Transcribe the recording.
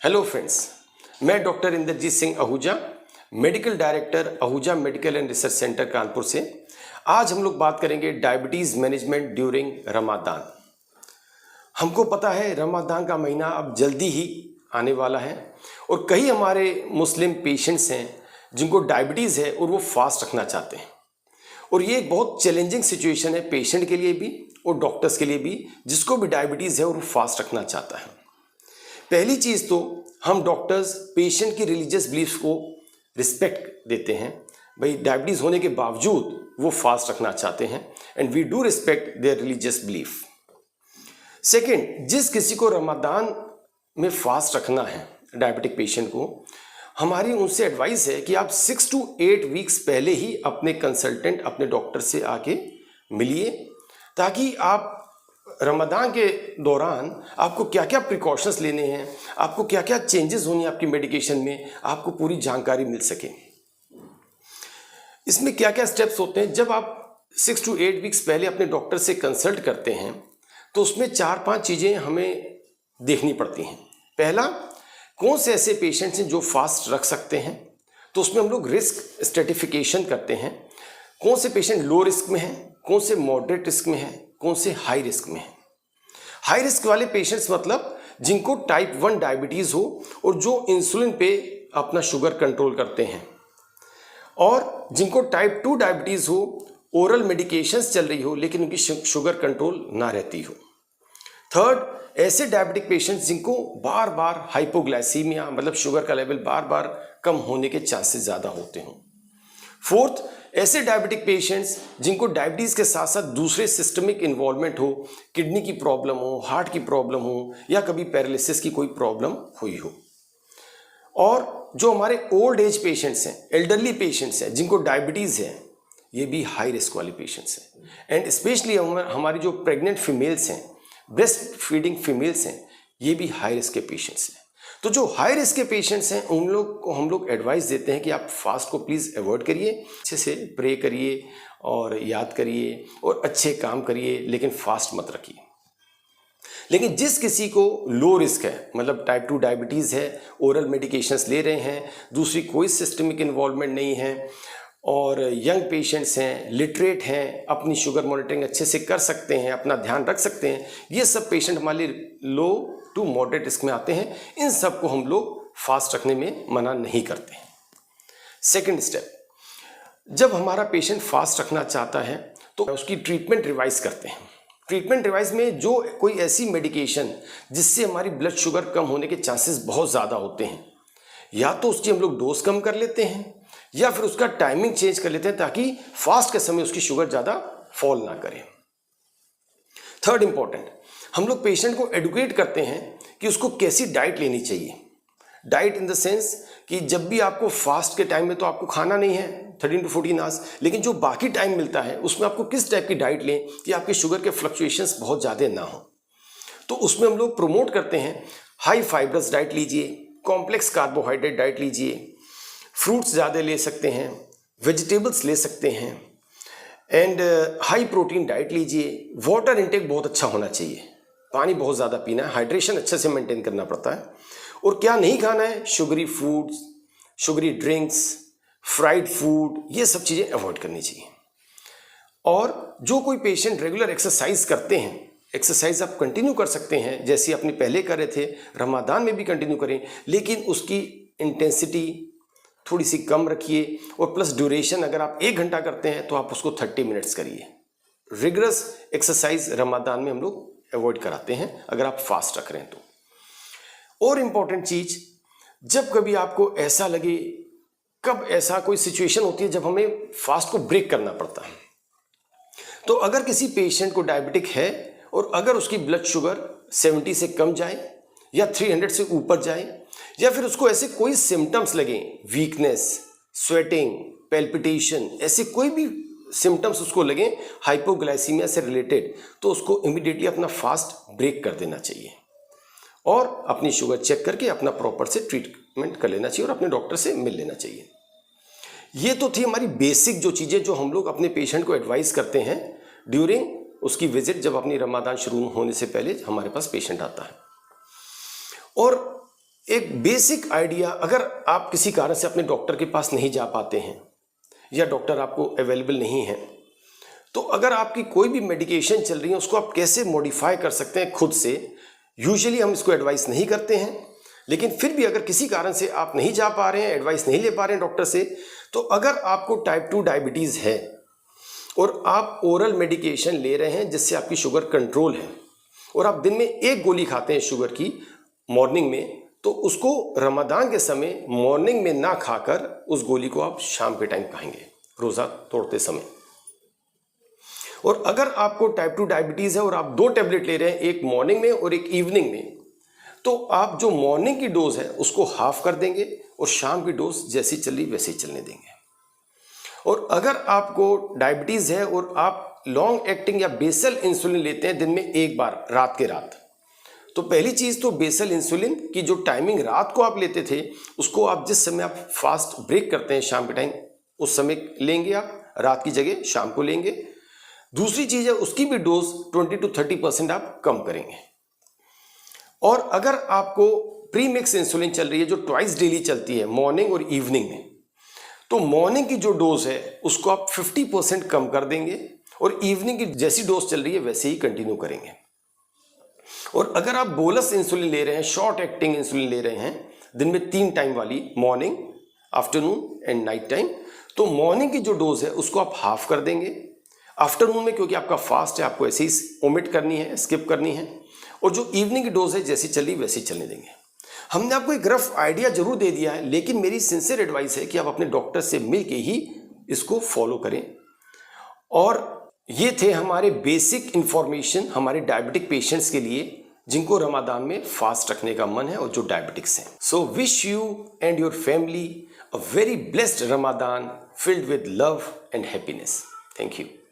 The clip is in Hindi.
हेलो फ्रेंड्स, मैं doctor Inderjit Singh Ahuja, medical director Ahuja medical and research centre Kanpur से। आज हम लोग बात करेंगे डायबिटीज़ मैनेजमेंट ड्यूरिंग रमादान। हमको पता है रमादान का महीना अब जल्दी ही आने वाला है और कई हमारे मुस्लिम पेशेंट्स हैं जिनको डायबिटीज़ है और वो फास्ट रखना चाहते हैं। और ये एक बहुत चैलेंजिंग सिचुएशन है पेशेंट के लिए भी और डॉक्टर्स के लिए भी, जिसको भी डायबिटीज़ है और वो फास्ट रखना चाहता है। पहली चीज़ तो हम डॉक्टर्स पेशेंट की रिलीजियस बिलीफ्स को रिस्पेक्ट देते हैं। भाई डायबिटीज़ होने के बावजूद वो फास्ट रखना चाहते हैं and we do respect their religious belief. Second, जिस किसी को रमज़ान में फास्ट रखना है डायबिटिक पेशेंट को, हमारी उनसे एडवाइस है कि आप 6 to 8 वीक्स पहले ही अपने कंसल्टेंट अपने डॉक्टर से आके मिलिए, ताकि आप रमज़ान के दौरान आपको क्या क्या प्रिकॉशंस लेने हैं, आपको क्या क्या चेंजेस होनी है आपकी मेडिकेशन में, आपको पूरी जानकारी मिल सके। इसमें क्या क्या स्टेप्स होते हैं। जब आप 6 to 8 वीक्स पहले अपने डॉक्टर से कंसल्ट करते हैं तो उसमें 4-5 चीज़ें हमें देखनी पड़ती हैं। पहला, कौन से ऐसे पेशेंट्स हैं जो फास्ट रख सकते हैं, तो उसमें हम लोग रिस्क स्ट्रेटिफिकेशन करते हैं। कौन से पेशेंट लो रिस्क में हैं, कौन से मॉडरेट रिस्क में हैं, कौन से हाई रिस्क में हैं। हाई रिस्क वाले पेशेंट्स मतलब जिनको टाइप 1 डायबिटीज़ हो और जो इंसुलिन पे अपना शुगर कंट्रोल करते हैं, और जिनको टाइप 2 डायबिटीज़ हो, ओरल मेडिकेशंस चल रही हो लेकिन उनकी शुगर कंट्रोल ना रहती हो। थर्ड, ऐसे डायबिटिक पेशेंट्स जिनको बार बार हाइपोग्लाइसीमिया मतलब शुगर का लेवल बार बार कम होने के चांसेस ज़्यादा होते हों। फोर्थ, ऐसे डायबिटिक पेशेंट्स जिनको डायबिटीज़ के साथ साथ दूसरे सिस्टमिक इन्वॉल्वमेंट हो, किडनी की प्रॉब्लम हो, हार्ट की प्रॉब्लम हो, या कभी पैरालिसिस की कोई प्रॉब्लम हुई हो। और जो हमारे ओल्ड एज पेशेंट्स हैं, एल्डरली पेशेंट्स हैं जिनको डायबिटीज़ है, ये भी हाई रिस्क वाले पेशेंट्स हैं। एंड स्पेशली हमारी जो प्रेग्नेंट फीमेल्स हैं, ब्रेस्ट फीडिंग फीमेल्स हैं, ये भी हाई रिस्क के पेशेंट्स हैं। तो जो हाई रिस्क के पेशेंट्स हैं उन लोग को हम लोग एडवाइस देते हैं कि आप फास्ट को प्लीज़ अवॉइड करिए, अच्छे से प्रे करिए और याद करिए और अच्छे काम करिए, लेकिन फास्ट मत रखिए। लेकिन जिस किसी को लो रिस्क है, मतलब टाइप 2 डायबिटीज़ है, ओरल मेडिकेशंस ले रहे हैं, दूसरी कोई सिस्टमिक इन्वॉल्वमेंट नहीं है, और यंग पेशेंट्स हैं, लिटरेट हैं, अपनी शुगर मॉनिटरिंग अच्छे से कर सकते हैं, अपना ध्यान रख सकते हैं, ये सब पेशेंट हमारे लो टू मॉडरेट रिस्क में आते हैं। इन सब को हम लोग फास्ट रखने में मना नहीं करते हैं। सेकेंड स्टेप, जब हमारा पेशेंट फास्ट रखना चाहता है तो उसकी ट्रीटमेंट रिवाइज करते हैं। ट्रीटमेंट रिवाइज में जो कोई ऐसी मेडिकेशन जिससे हमारी ब्लड शुगर कम होने के चांसेस बहुत ज़्यादा होते हैं, या तो उसकी हम लोग डोज कम कर लेते हैं या फिर उसका टाइमिंग चेंज कर लेते हैं ताकि फास्ट के समय उसकी शुगर ज़्यादा फॉल ना करे। थर्ड इंपॉर्टेंट, हम लोग पेशेंट को एडुकेट करते हैं कि उसको कैसी डाइट लेनी चाहिए। डाइट इन द सेंस कि जब भी आपको फास्ट के टाइम में तो आपको खाना नहीं है 13 to 14 आवर्स, लेकिन जो बाकी टाइम मिलता है उसमें आपको किस टाइप की डाइट लें कि आपके शुगर के फ्लक्चुएशंस बहुत ज़्यादा ना हो। तो उसमें हम लोग प्रमोट करते हैं हाई फाइब्रस डाइट लीजिए, कॉम्प्लेक्स कार्बोहाइड्रेट डाइट लीजिए, फ्रूट्स ज़्यादा ले सकते हैं, वेजिटेबल्स ले सकते हैं, एंड हाई प्रोटीन डाइट लीजिए। वाटर इंटेक बहुत अच्छा होना चाहिए, पानी बहुत ज़्यादा पीना है, हाइड्रेशन अच्छे से मेंटेन करना पड़ता है। और क्या नहीं खाना है, sugary foods, sugary drinks, fried food, ये सब चीज़ें अवॉइड करनी चाहिए। और जो कोई पेशेंट रेगुलर एक्सरसाइज करते हैं, एक्सरसाइज आप कंटिन्यू कर सकते हैं जैसे अपने पहले कर रहे थे, रमादान में भी कंटिन्यू करें, लेकिन उसकी इंटेंसिटी थोड़ी सी कम रखिए और प्लस ड्यूरेशन अगर आप 1 घंटा करते हैं तो आप उसको 30 मिनट्स करिए। रिगरस एक्सरसाइज रमादान में हम लोग अवॉइड कराते हैं अगर आप फास्ट रख रहे हैं तो। और इम्पॉर्टेंट चीज़, जब कभी आपको ऐसा लगे, कब ऐसा कोई सिचुएशन होती है जब हमें फास्ट को ब्रेक करना पड़ता है, तो अगर किसी पेशेंट को डायबिटिक है और अगर उसकी ब्लड शुगर 70 से कम जाए या 300 से ऊपर जाए, या फिर उसको ऐसे कोई सिम्टम्स लगें, वीकनेस, स्वेटिंग, पैल्पिटेशन, ऐसे कोई भी सिम्टम्स उसको लगें हाइपोग्लाइसीमिया से रिलेटेड, तो उसको इमीडिएटली अपना फास्ट ब्रेक कर देना चाहिए और अपनी शुगर चेक करके अपना प्रॉपर से ट्रीटमेंट कर लेना चाहिए और अपने डॉक्टर से मिल लेना चाहिए। ये तो थी हमारी बेसिक जो चीज़ें जो हम लोग अपने पेशेंट को एडवाइस करते हैं ड्यूरिंग उसकी विजिट, जब अपनी रमादान शुरू होने से पहले हमारे पास पेशेंट आता है। और एक बेसिक आइडिया, अगर आप किसी कारण से अपने डॉक्टर के पास नहीं जा पाते हैं या डॉक्टर आपको अवेलेबल नहीं है, तो अगर आपकी कोई भी मेडिकेशन चल रही है उसको आप कैसे मॉडिफाई कर सकते हैं खुद से। यूजुअली हम इसको एडवाइस नहीं करते हैं, लेकिन फिर भी अगर किसी कारण से आप नहीं जा पा रहे हैं, एडवाइस नहीं ले पा रहे हैं डॉक्टर से, तो अगर आपको टाइप 2 डायबिटीज़ है और आप ओरल मेडिकेशन ले रहे हैं जिससे आपकी शुगर कंट्रोल है और आप दिन में 1 गोली खाते हैं शुगर की मॉर्निंग में, तो उसको रमज़ान के समय मॉर्निंग में ना खाकर उस गोली को आप शाम के टाइम खाएंगे रोज़ा तोड़ते समय। और अगर आपको टाइप 2 डायबिटीज़ है और आप 2 टैबलेट ले रहे हैं, एक मॉर्निंग में और एक इवनिंग में, तो आप जो मॉर्निंग की डोज है उसको हाफ कर देंगे और शाम की डोज जैसी चली वैसे ही चलने देंगे। और अगर आपको डायबिटीज़ है और आप लॉन्ग एक्टिंग या बेसल इंसुलिन लेते हैं दिन में 1 बार रात के रात, तो पहली चीज़ तो बेसल इंसुलिन की जो टाइमिंग रात को आप लेते थे उसको आप जिस समय आप फास्ट ब्रेक करते हैं शाम के टाइम, उस समय लेंगे, आप रात की जगह शाम को लेंगे। दूसरी चीज़ है उसकी भी डोज 20 to 30% आप कम करेंगे। और अगर आपको प्री मिक्स इंसुलिन चल रही है जो ट्वाइस डेली चलती है मॉर्निंग और इवनिंग में, तो मॉर्निंग की जो डोज है उसको आप 50% कम कर देंगे और इवनिंग की जैसी डोज चल रही है वैसे ही कंटिन्यू करेंगे। और अगर आप बोलस इंसुलिन ले रहे हैं, शॉर्ट एक्टिंग इंसुलिन ले रहे हैं दिन में 3 टाइम वाली, morning, afternoon and night time, तो मॉर्निंग की जो डोज है उसको आप हाफ कर देंगे। आफ्टरनून में क्योंकि आपका फास्ट है आपको ऐसे ही ओमिट करनी है, स्किप करनी है, और जो इवनिंग की डोज है जैसी चली वैसी चलने देंगे। हमने आपको एक रफ आइडिया जरूर दे दिया है, लेकिन मेरी सिंसियर एडवाइस है कि आप अपने डॉक्टर से मिल के ही इसको फॉलो करें। और ये थे हमारे बेसिक इंफॉर्मेशन हमारे डायबिटिक पेशेंट्स के लिए जिनको रमज़ान में फास्ट रखने का मन है और जो डायबिटिक्स हैं। So wish you and your family a very blessed Ramzan filled with love and happiness. Thank you.